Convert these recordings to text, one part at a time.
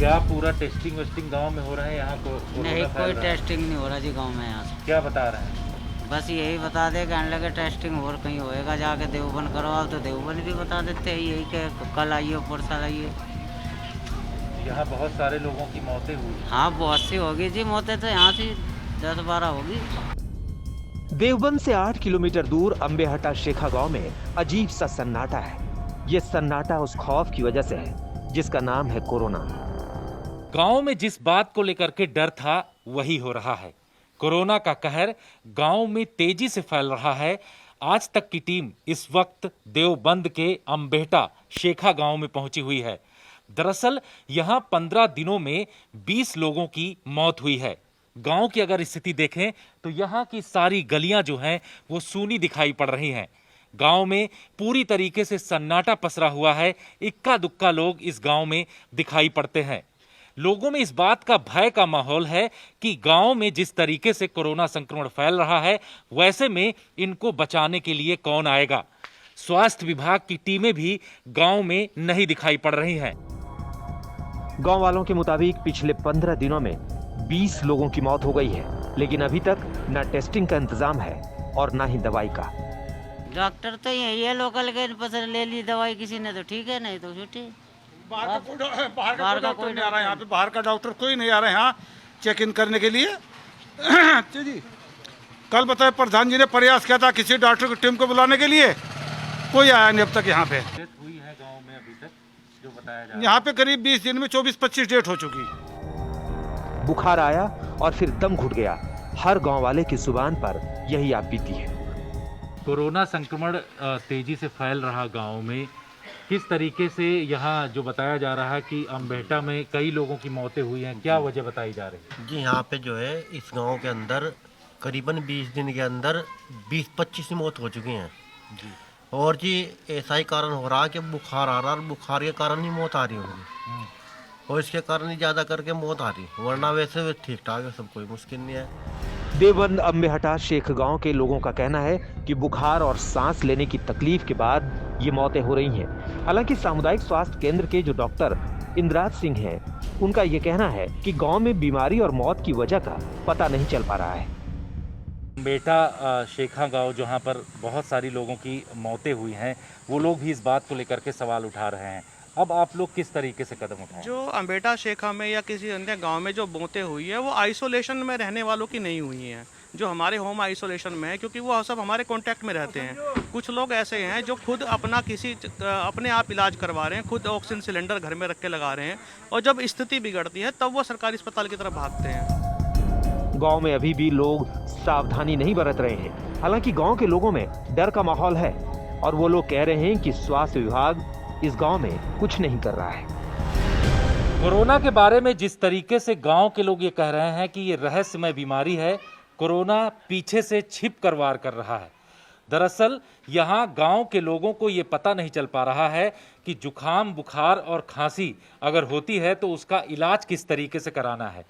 क्या पूरा testing wasting गांव में हो रहा है यहाँ को? नहीं, कोई टेस्टिंग नहीं हो रहा जी गांव में यहाँ से। क्या बता रहे हैं? बस यही बता दे कहने लगे टेस्टिंग और कहीं होएगा जाके देवबंद करवाओ, तो देवबंद भी बता देते हैं यही कि कल आइए परसों आइए। यहाँ बहुत सारे लोगों की मौतें हुई। हाँ बहुत सी होगी जी मौतें, तो यहाँ से 10-12 होगी। देवबंद से 8 किलोमीटर दूर अंबेहटा शेखा गांव में अजीब सा सन्नाटा है। ये सन्नाटा उस खौफ की वजह से है जिसका नाम है कोरोना। गांव में जिस बात को लेकर के डर था वही हो रहा है। कोरोना का कहर गांव में तेजी से फैल रहा है। आज तक की टीम इस वक्त देवबंद के अंबेहटा शेखा गांव में पहुंची हुई है। दरअसल यहां 15 दिनों में 20 लोगों की मौत हुई है। गांव की अगर स्थिति देखें तो यहां की सारी गलियां जो हैं वो सूनी दिखाई पड़ रही हैं। गांव में पूरी तरीके से सन्नाटा पसरा हुआ है। इक्का दुक्का लोग इस गांव में दिखाई पड़ते हैं। लोगों में इस बात का भय का माहौल है कि गांव में जिस तरीके से कोरोना संक्रमण फैल रहा है वैसे में इनको बचाने के लिए कौन आएगा। स्वास्थ्य विभाग की टीमें भी गांव में नहीं दिखाई पड़ रही हैं। गांव वालों के मुताबिक पिछले 15 दिनों में 20 लोगों की मौत हो गई है, लेकिन अभी तक न टेस्टिंग का इंतजाम है और न ही दवाई का। डॉक्टर तो यही है लोकल के, बस ले ली दवाई किसी ने तो ठीक है, नहीं तो छुट्टी। बाहर का कोई डॉक्टर नहीं आ रहा है यहाँ पे। बाहर का डॉक्टर कोई नहीं आ रहा है यहाँ चेक इन करने के लिए। जी कल बताए प्रधान जी ने प्रयास किया था किसी डॉक्टर की टीम को बुलाने के लिए, कोई आया नहीं अब तक यहाँ पे। हुई है गांव में अभी तक जो बताया जा रहा है। यहाँ पे करीब 20 दिन में 24-25 डेट हो चुकी। बुखार आया और फिर दम घुट गया। हर गांव वाले की जुबान पर यही आप बीती है। कोरोना संक्रमण तेजी से फैल रहा गांव में, किस तरीके से यहाँ जो बताया जा रहा है कि अंबेहटा में कई लोगों की मौतें हुई हैं, क्या वजह बताई जा रही है? जी यहाँ पे जो है इस गांव के अंदर करीबन 20 दिन के अंदर 20-25 मौत हो चुकी हैं जी। और जी ऐसा ही कारण हो रहा है कि बुखार आ रहा है और बुखार के कारण ही मौत आ रही होगी और इसके कारण ही ज़्यादा करके मौत आ रही, वरना वैसे ठीक ठाक है, सब कोई मुश्किल नहीं है। देवबंद अंबेहटा शेख गांव के लोगों का कहना है कि बुखार और सांस लेने की तकलीफ के बाद ये मौतें हो रही हैं। हालांकि सामुदायिक स्वास्थ्य केंद्र के जो डॉक्टर इंद्राज सिंह हैं, उनका ये कहना है कि गांव में बीमारी और मौत की वजह का पता नहीं चल पा रहा है। अंबेहटा शेखा गांव जहां पर बहुत सारी लोगों की मौतें हुई हैं, वो लोग भी इस बात को लेकर के सवाल उठा रहे हैं। अब आप लोग किस तरीके से कदम उठाएं? जो अंबेहटा शेखा में या किसी अन्य गांव में जो मौतें हुई है वो आइसोलेशन में रहने वालों की नहीं हुई हैं, जो हमारे होम आइसोलेशन में है, क्योंकि वो सब हमारे कांटेक्ट में रहते हैं। कुछ लोग ऐसे हैं जो खुद अपने आप इलाज करवा रहे हैं, खुद ऑक्सीजन सिलेंडर घर में रख के लगा रहे हैं, और जब स्थिति बिगड़ती है तब वो सरकारी अस्पताल की तरफ भागते हैं। गांव में अभी भी लोग सावधानी नहीं बरत रहे हैं। हालांकि गांव के लोगों में डर का माहौल है और वो लोग कह रहे हैं कि स्वास्थ्य विभाग इस गांव में कुछ नहीं कर रहा है। कोरोना के बारे में जिस तरीके से गांव के लोग ये कह रहे हैं कि ये रहस्यमय बीमारी है, कोरोना पीछे से छिप कर वार कर रहा है। दरअसल यहाँ गांव के लोगों को ये पता नहीं चल पा रहा है कि जुखाम, बुखार और खांसी अगर होती है तो उसका इलाज किस तरीके से कराना है।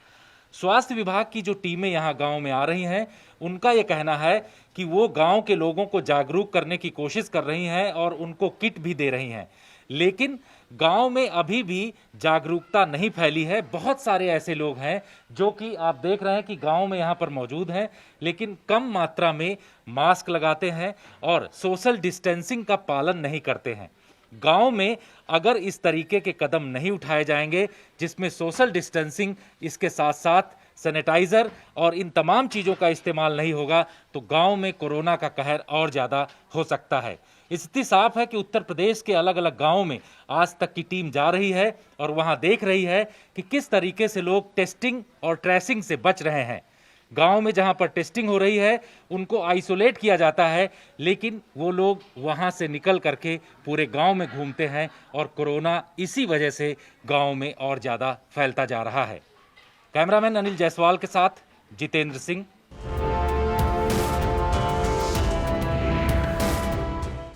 स्वास्थ्य विभाग की जो टीमें यहाँ गांव में आ रही हैं, उनका ये कहना है कि वो गांव के लोगों को जागरूक करने की कोशिश कर रही हैं और उनको किट भी दे रही हैं, लेकिन गांव में अभी भी जागरूकता नहीं फैली है। बहुत सारे ऐसे लोग हैं जो कि आप देख रहे हैं कि गांव में यहाँ पर मौजूद हैं, लेकिन कम मात्रा में मास्क लगाते हैं और सोशल डिस्टेंसिंग का पालन नहीं करते हैं। गांव में अगर इस तरीके के कदम नहीं उठाए जाएंगे जिसमें सोशल डिस्टेंसिंग, इसके साथ साथ सैनिटाइजर और इन तमाम चीज़ों का इस्तेमाल नहीं होगा, तो गांव में कोरोना का कहर और ज़्यादा हो सकता है। स्थिति साफ है कि उत्तर प्रदेश के अलग अलग गांवों में आज तक की टीम जा रही है और वहां देख रही है कि किस तरीके से लोग टेस्टिंग और ट्रेसिंग से बच रहे हैं। गांव में जहां पर टेस्टिंग हो रही है उनको आइसोलेट किया जाता है, लेकिन वो लोग वहां से निकल करके पूरे गांव में घूमते हैं और कोरोना इसी वजह से गांव में और ज़्यादा फैलता जा रहा है। कैमरामैन अनिल जायसवाल के साथ जितेंद्र सिंह,